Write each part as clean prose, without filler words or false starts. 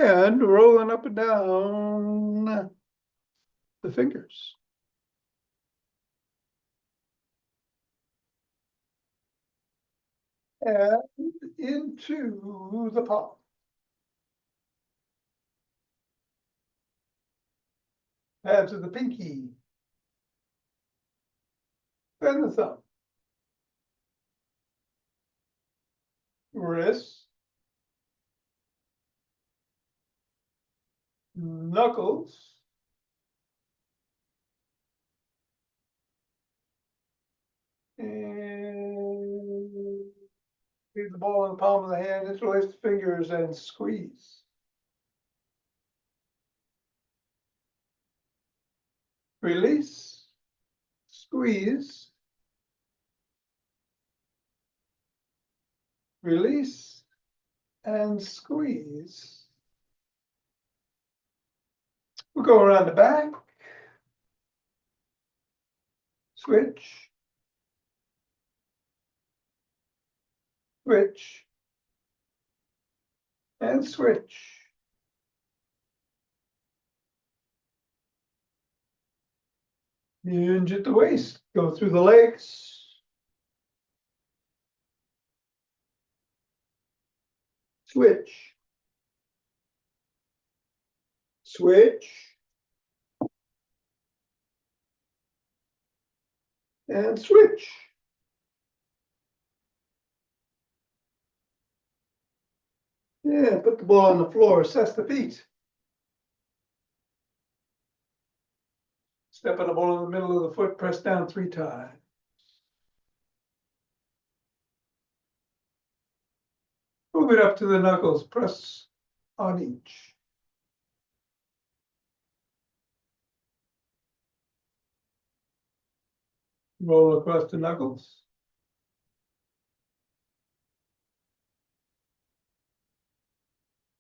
and rolling up and down the fingers. And into the palm. Pads of the pinky. And the thumb. Wrist. Knuckles. And leave the ball in the palm of the hand, interlace the fingers and squeeze. Release, squeeze, release, and squeeze. We'll go around the back, switch, switch, and switch. Hinge at the waist, go through the legs. Switch. Switch. And switch. Yeah, put the ball on the floor, assess the feet. Step on the ball in the middle of the foot, press down 3 times. Move it up to the knuckles, press on each. Roll across the knuckles.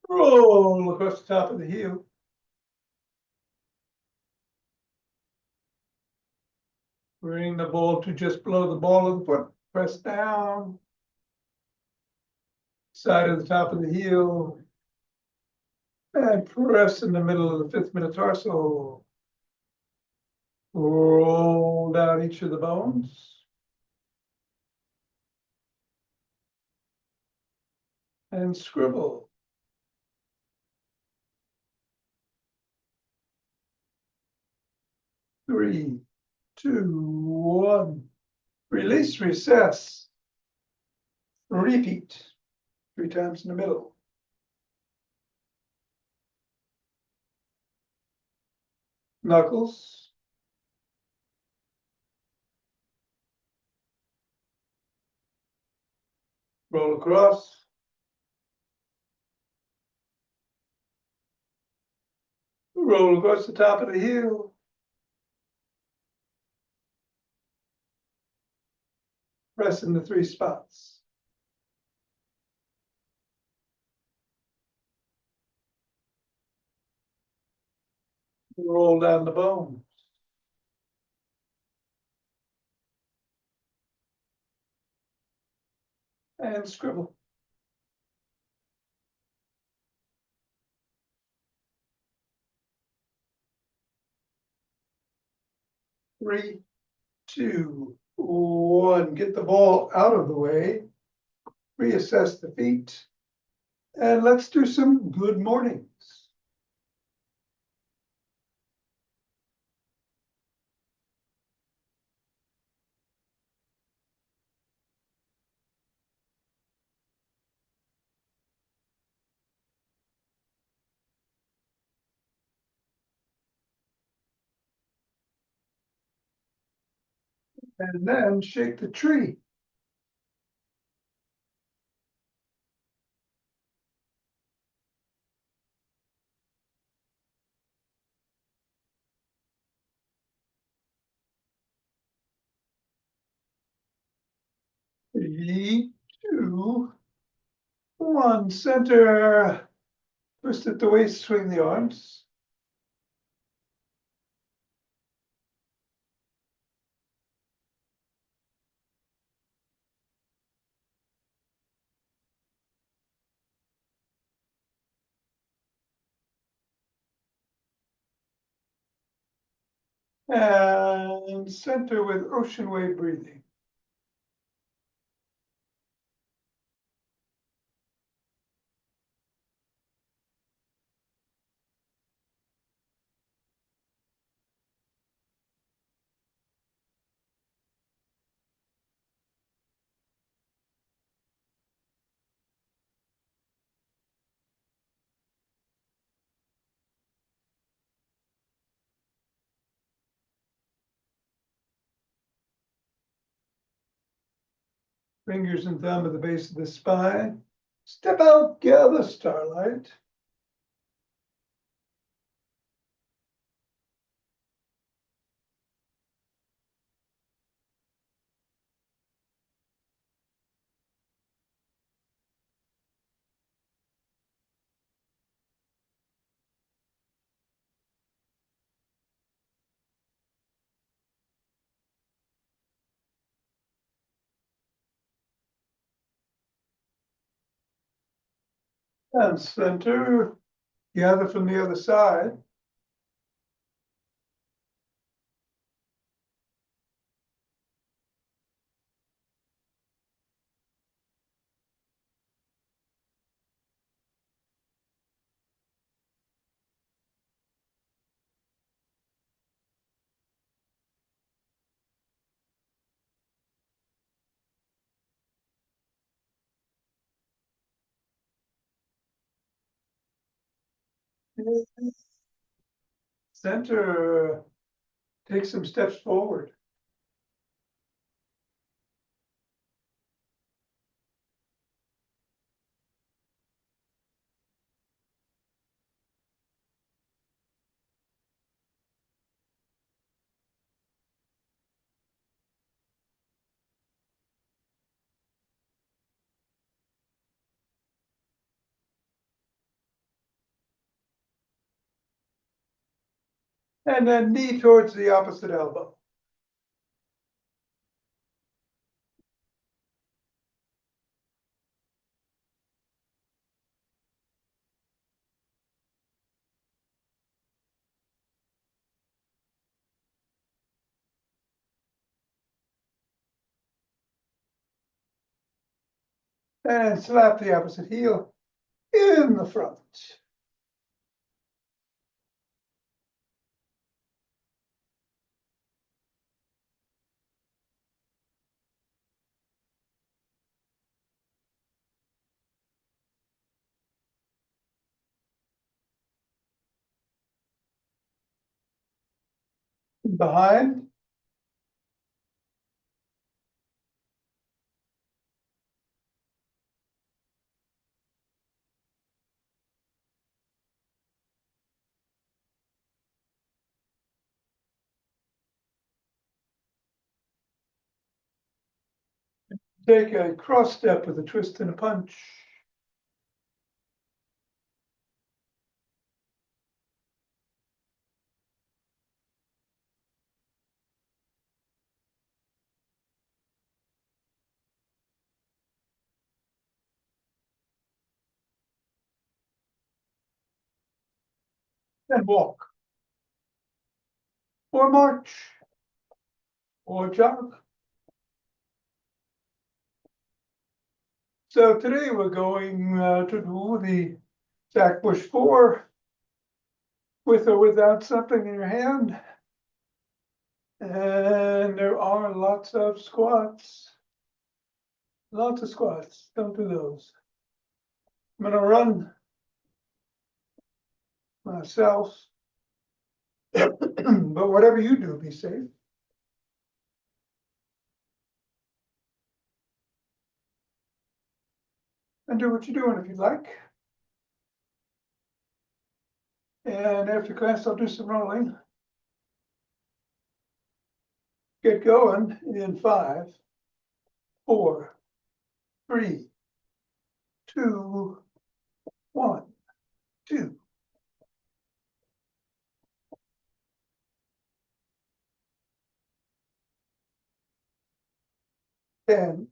Roll across the top of the heel. Bring the ball to just below the ball of the foot. Press down. Side of the top of the heel. And press in the middle of the 5th metatarsal. Roll down each of the bones. And scribble. Three, 2, 1. Release, recess. Repeat 3 times in the middle. Knuckles. Roll across. Roll across the top of the heel. Press in the 3 spots. Roll down the bones. And scribble. Three, 2, 1. Get the ball out of the way. Reassess the feet. And let's do some good mornings. And then shake the tree. Three, 2, 1. Center. Twist at the waist, swing the arms. And center with ocean wave breathing. Fingers and thumb at the base of the spine. Step out, gather starlight. And center, gather from the other side. Center, take some steps forward. And then knee towards the opposite elbow. And slap the opposite heel in the front. Behind. Take a cross step with a twist and a punch. And walk. Or march. Or jog. So today we're going to do the Jack Bush 4 with or without something in your hand. And there are lots of squats. Lots of squats. Don't do those. I'm going to run myself. But whatever you do, be safe. And do what you're doing if you'd like. And after class, I'll do some rolling. Get going in 5, 4, 3, 2, 1, 2. 10,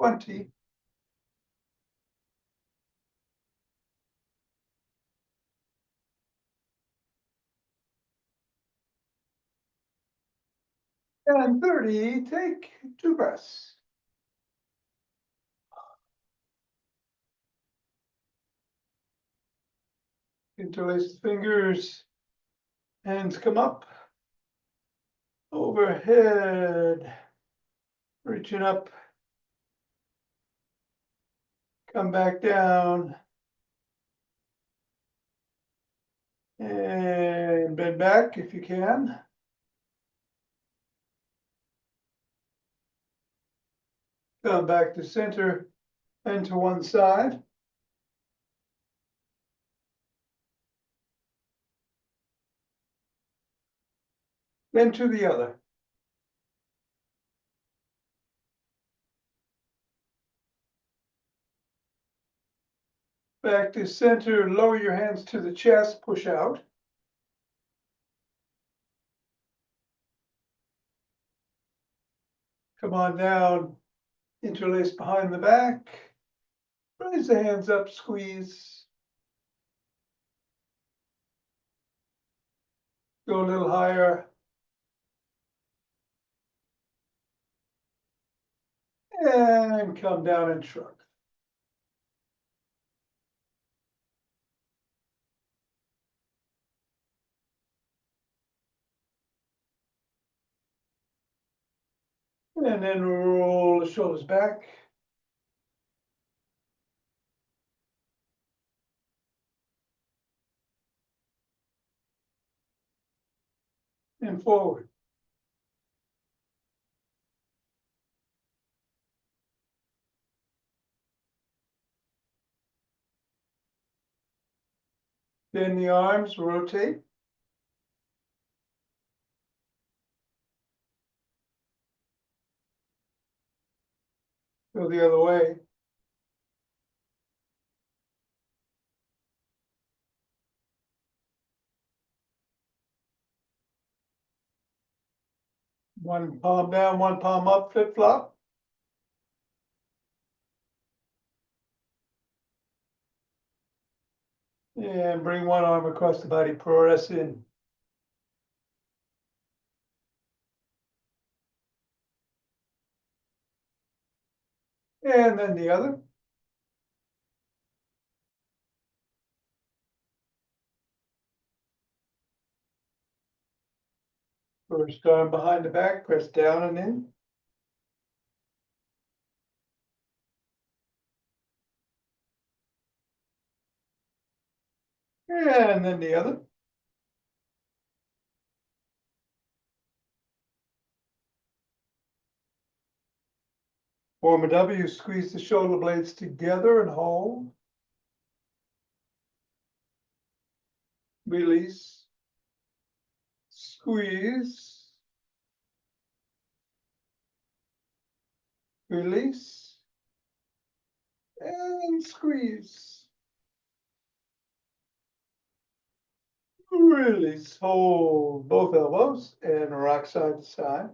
20. And 30, take 2 breaths. Interlace the fingers, hands come up, overhead, reaching up, come back down, and bend back if you can. Come back to center and to one side. Then to the other. Back to center, lower your hands to the chest, push out. Come on down, interlace behind the back. Raise the hands up, squeeze. Go a little higher. And come down and shrug. And then roll the shoulders back. And forward. Then the arms rotate. Go the other way. One palm down, one palm up, flip flop. And bring one arm across the body, press in. And then the other. First arm behind the back, press down and in. And then the other. Form a W, squeeze the shoulder blades together and hold. Release. Squeeze. Release. And squeeze. Release. Hold both elbows and rock side to side.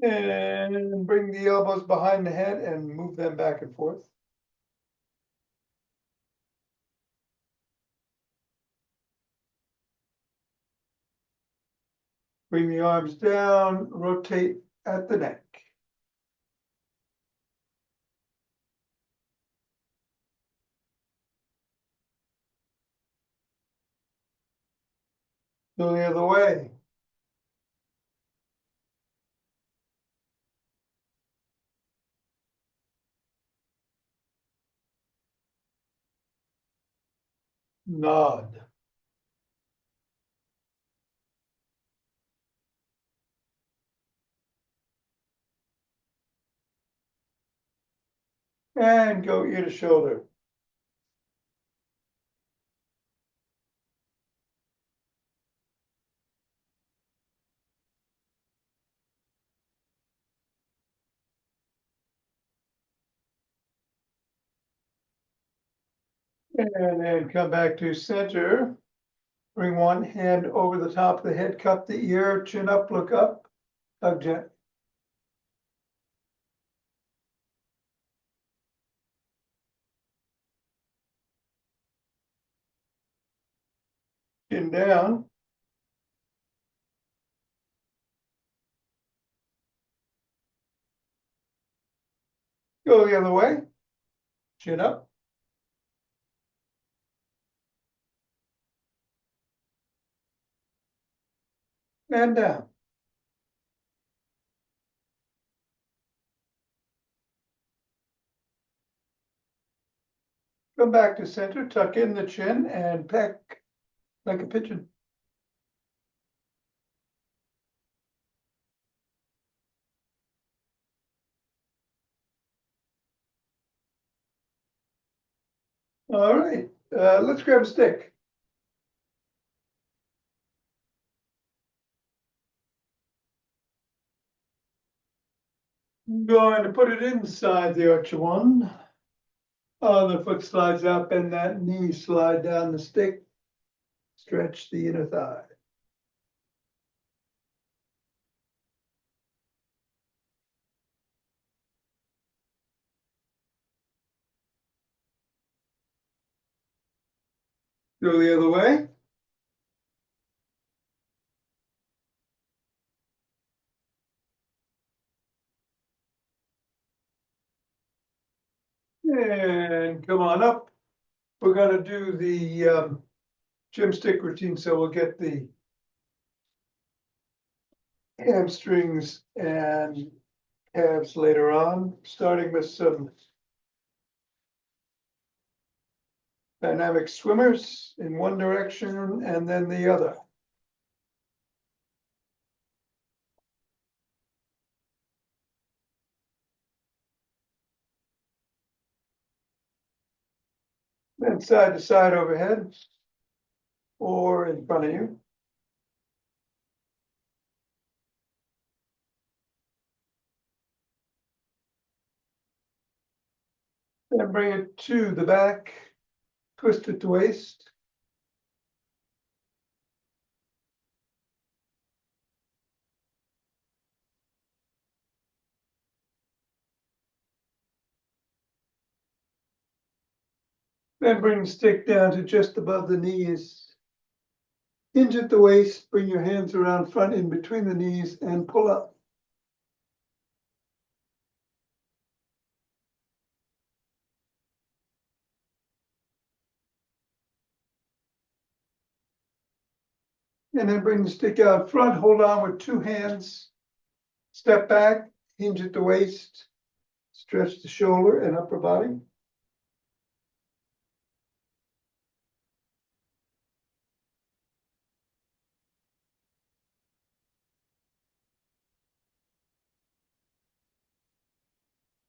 And bring the elbows behind the head and move them back and forth. Bring the arms down, rotate at the neck. Go the other way. Nod. And go ear to shoulder. And then come back to center. Bring one hand over the top of the head, cup the ear, chin up, look up, tug gently. Chin down. Go the other way. Chin up. And down. Come back to center, tuck in the chin and peck like a pigeon. All right, let's grab a stick. I'm going to put it inside the archer one. Other foot slides up and that knee slide down the stick. Stretch the inner thigh. Go the other way. And come on up. We're gonna do the gym stick routine, so we'll get the hamstrings and calves later on, starting with some dynamic swimmers in one direction and then the other. Then side to side overhead or in front of you. Then bring it to the back, twist it to waist. Then bring the stick down to just above the knees. Hinge at the waist, bring your hands around front in between the knees and pull up. And then bring the stick out front, hold on with two hands. Step back, hinge at the waist, stretch the shoulder and upper body.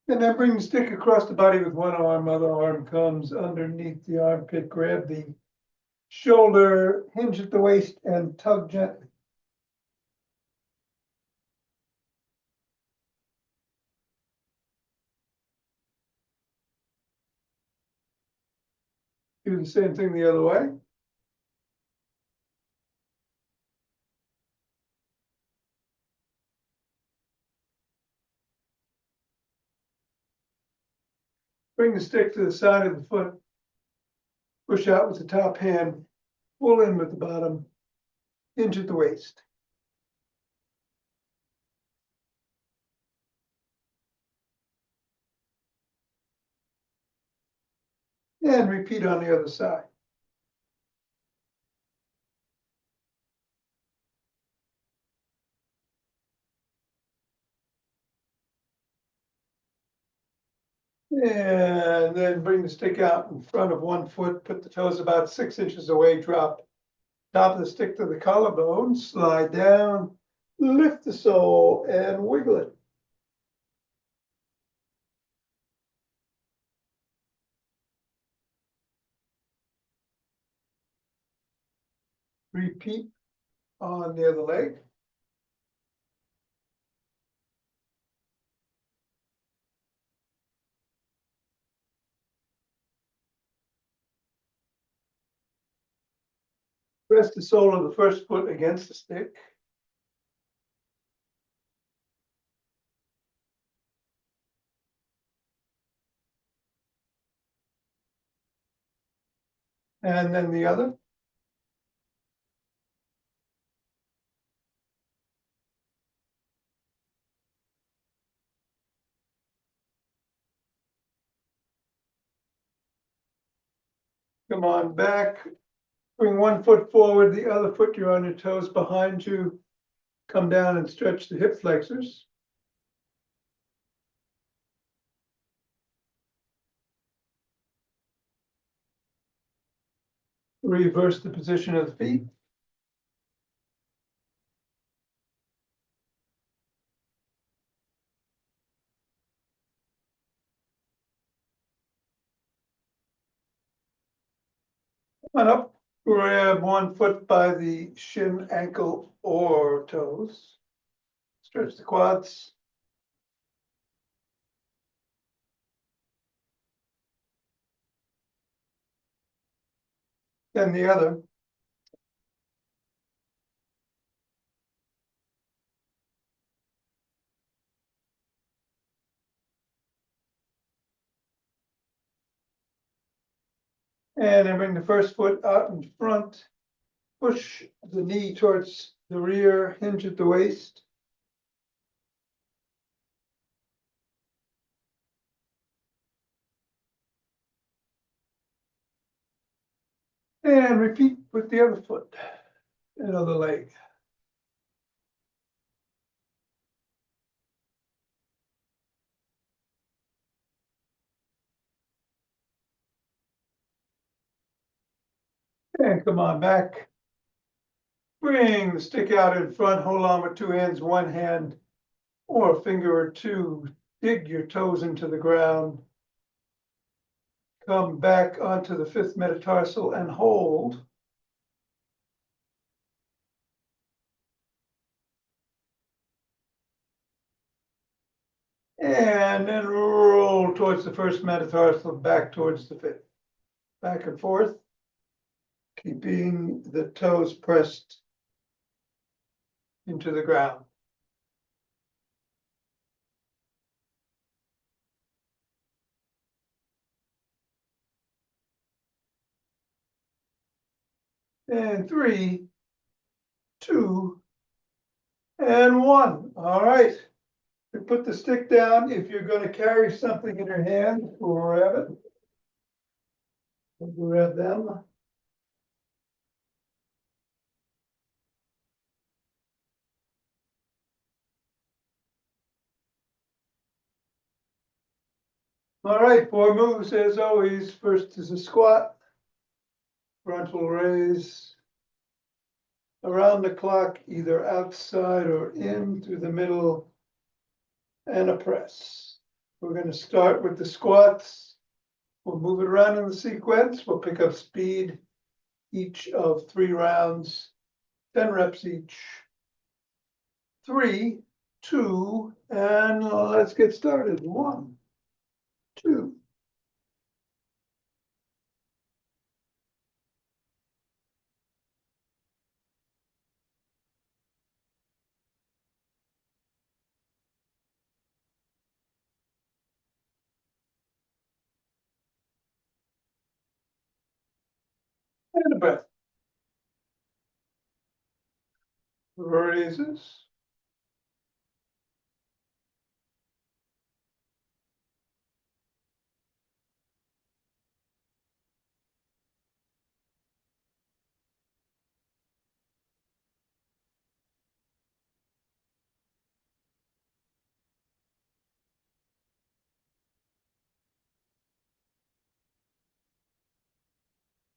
And then bring the stick across the body with one arm, other arm comes underneath the armpit, grab the shoulder, hinge at the waist and tug gently. Do the same thing the other way. Bring the stick to the side of the foot. Push out with the top hand, pull in with the bottom, hinge at the waist. And repeat on the other side. And then bring the stick out in front of one foot, put the toes about 6 inches away, drop top of the stick to the collarbone, slide down, lift the sole and wiggle it. Repeat on the other leg. Press the sole of the first foot against the stick. And then the other. Come on back. Bring one foot forward, the other foot you're on your toes behind you. Come down and stretch the hip flexors. Reverse the position of the feet. Come on up, grab one foot by the shin, ankle, or toes. Stretch the quads. Then the other. And then bring the first foot out in front. Push the knee towards the rear, hinge at the waist. And repeat with the other foot and other leg. And come on back. Bring the stick out in front, hold on with two hands, one hand or a finger or two. Dig your toes into the ground. Come back onto the fifth metatarsal and hold. And then roll towards the first metatarsal, back towards the fifth. Back and forth, keeping the toes pressed into the ground. And 3, 2, and 1. All right. You put the stick down. If you're going to carry something in your hand, grab it. Grab them. All right, 4 moves as always. First is a squat, frontal raise, around the clock, either outside or in through the middle, and a press. We're going to start with the squats. We'll move it around in the sequence. We'll pick up speed each of 3 rounds, 10 reps each. 3, 2, and let's get started. 1, 2. And a breath. Raises.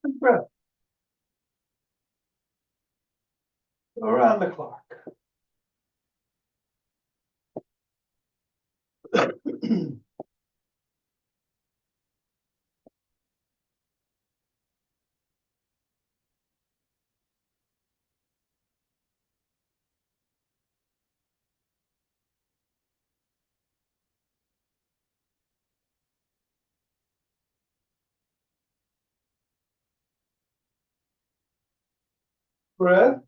And breath. Around the clock. breath.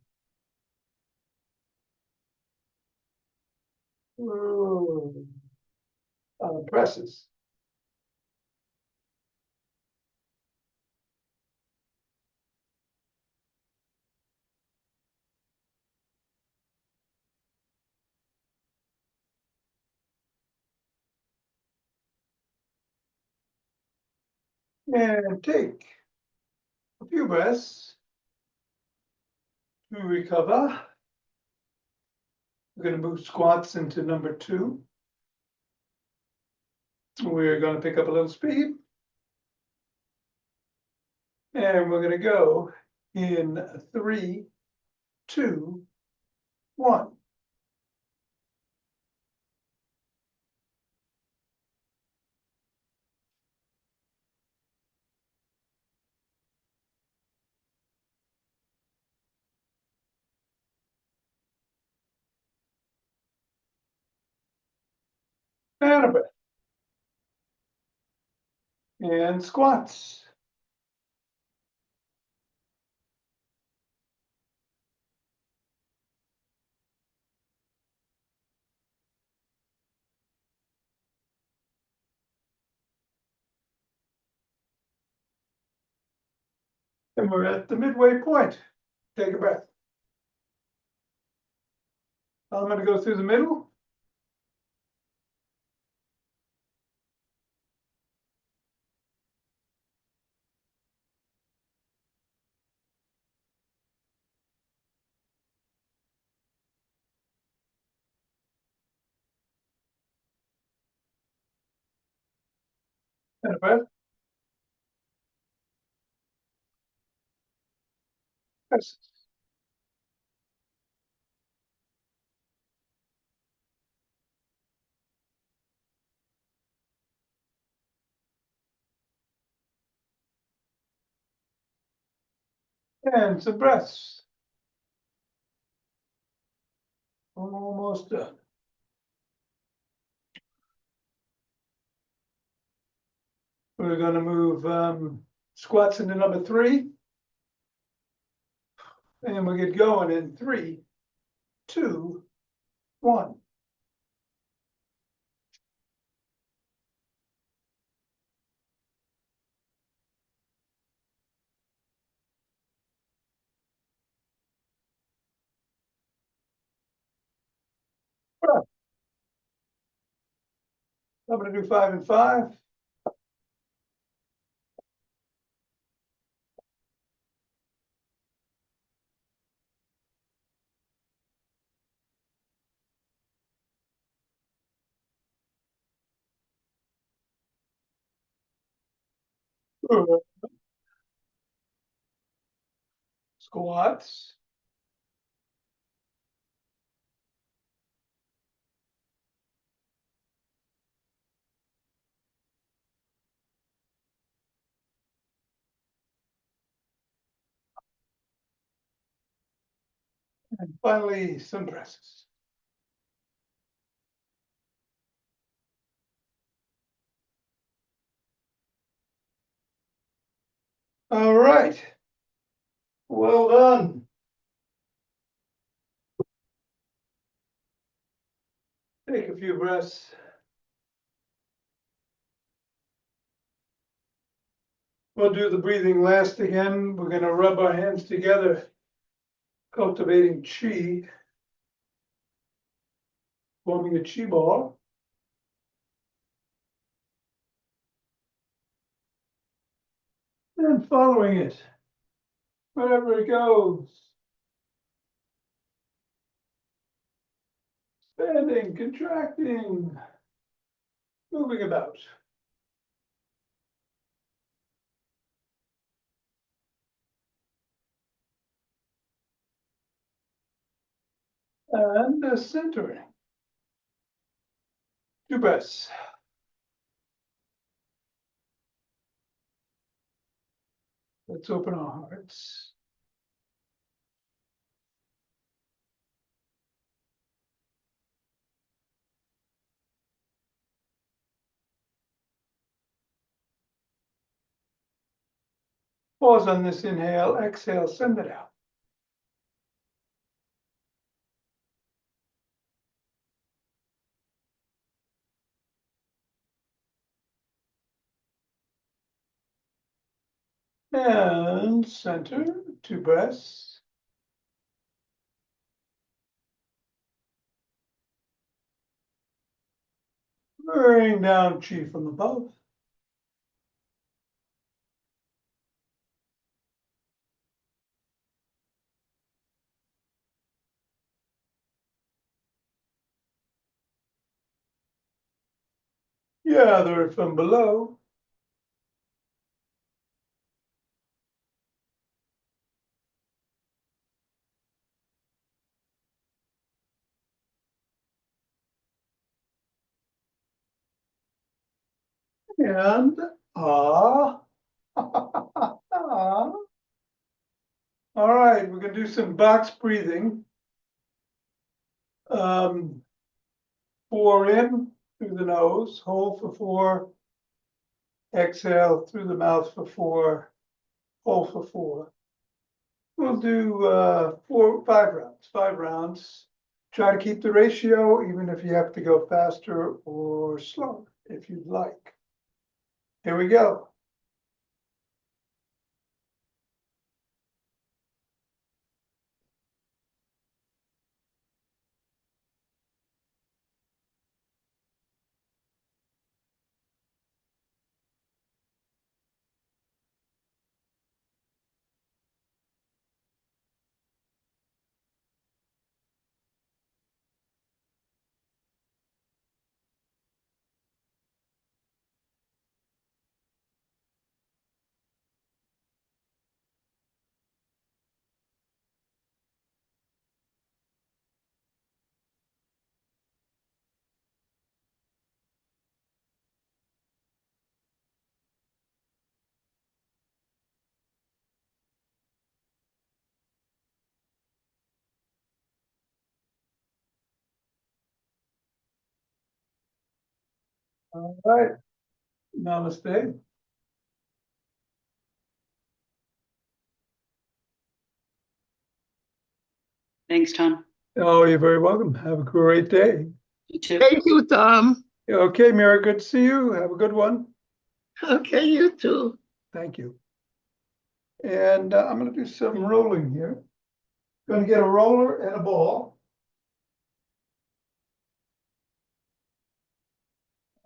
Ooh. Presses. And take a few breaths to recover. We're going to move squats into number 2. We're going to pick up a little speed. And we're going to go in 3, 2, 1. And a breath. And squats. And we're at the midway point. Take a breath. I'm going to go through the middle. And a breath. Presses. And some breaths. Almost done. We're going to move squats into number 3. And we'll get going in 3, 2, 1. Breath. I'm going to do 5 and 5. Squats. And finally, some presses. All right. Well done. Take a few breaths. We'll do the breathing last again. We're going to rub our hands together, cultivating chi, forming a chi ball. And following it, wherever it goes. Expanding, contracting, moving about. And centering. 2 breaths. Let's open our hearts. Pause on this inhale, exhale, send it out. And center, 2 breaths. Bring down chi from above. Gather it from below. And ah. All right, we're gonna do some box breathing. 4 in through the nose, hold for 4, exhale through the mouth for 4, hold for 4. We'll do 5 rounds. Try to keep the ratio, even if you have to go faster or slower, if you'd like. Here we go. All right, namaste. Thanks, Tom. Oh, you're very welcome. Have a great day. You too. Thank you, Tom. Okay, Mira, good to see you. Have a good one. Okay, you too. Thank you. And I'm going to do some rolling here. Going to get a roller and a ball.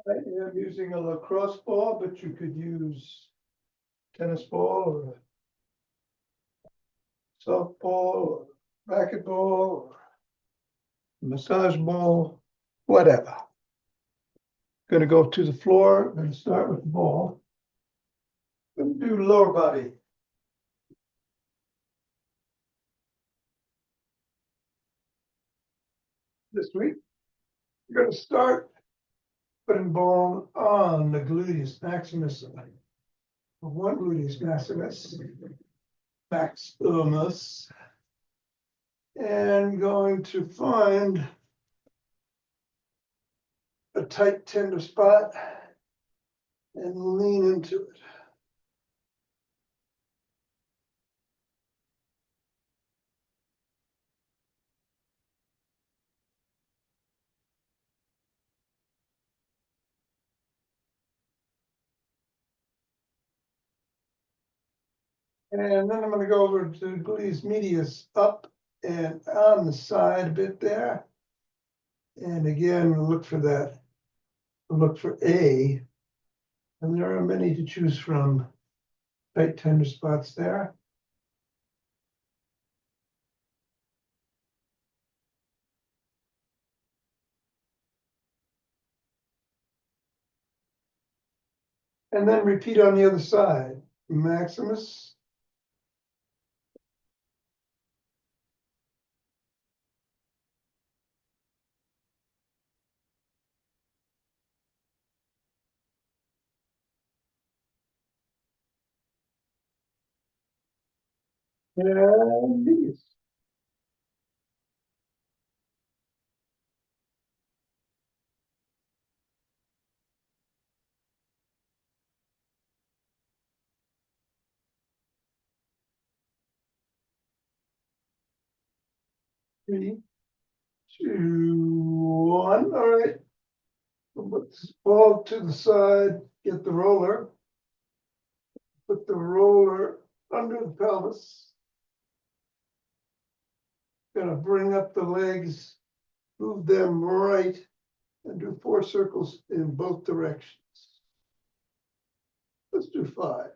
I am using a lacrosse ball, but you could use tennis ball or a softball or racquetball or massage ball, whatever. Going to go to the floor. Going to start with the ball. Going to do lower body. This week, we're going to start putting ball on the gluteus maximus. One gluteus maximus, and going to find a tight tender spot and lean into it. And then I'm going to go over to gluteus medius up and on the side a bit there. And again, we'll look for that. We'll look for A. And there are many to choose from. Tight tender spots there. And then repeat on the other side. Maximus. And medius. Three, 2, 1. All right. Let's fall to the side, get the roller. put the roller under the pelvis. Gonna bring up the legs, move them right, and do 4 circles in both directions. Let's do 5.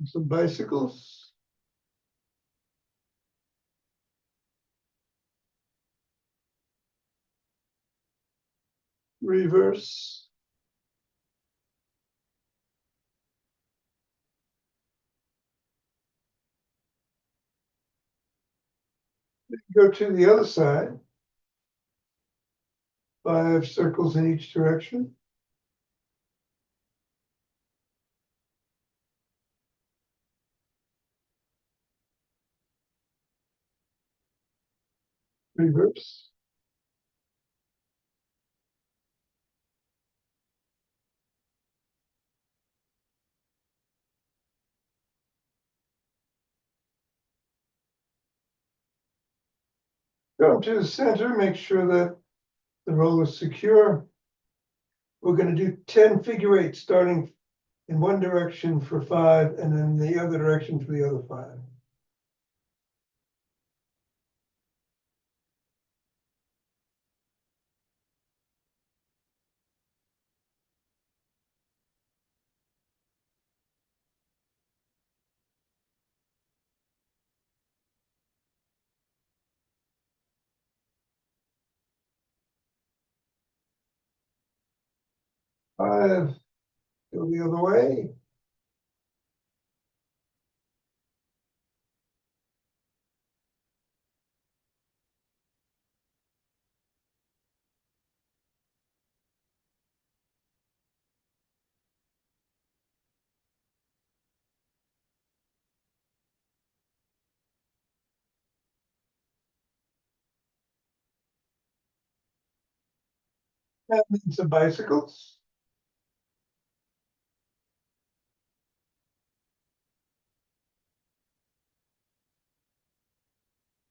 Some bicycles. Reverse. Go to the other side. 5 circles in each direction. Reverse. Go to the center, make sure that the roll is secure. We're going to do 10 figure eights, starting in one direction for 5, and then the other direction for the other 5. Five, go the other way. And then some bicycles.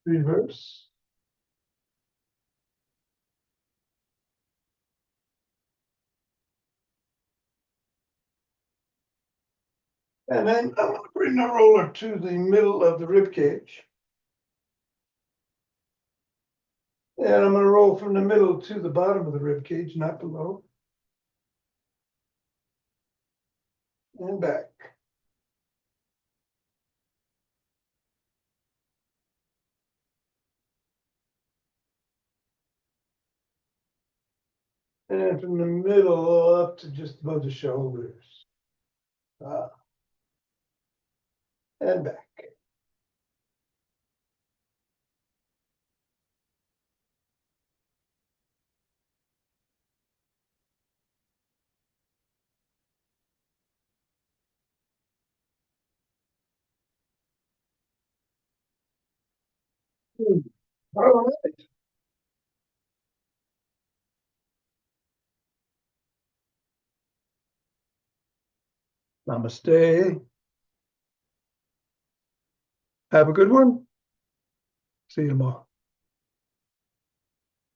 Reverse. And then I'm going to bring the roller to the middle of the rib cage. And I'm going to roll from the middle to the bottom of the rib cage, not below. And back. And from the middle up to just above the shoulders. And back. All right. Namaste. Have a good one. See you tomorrow.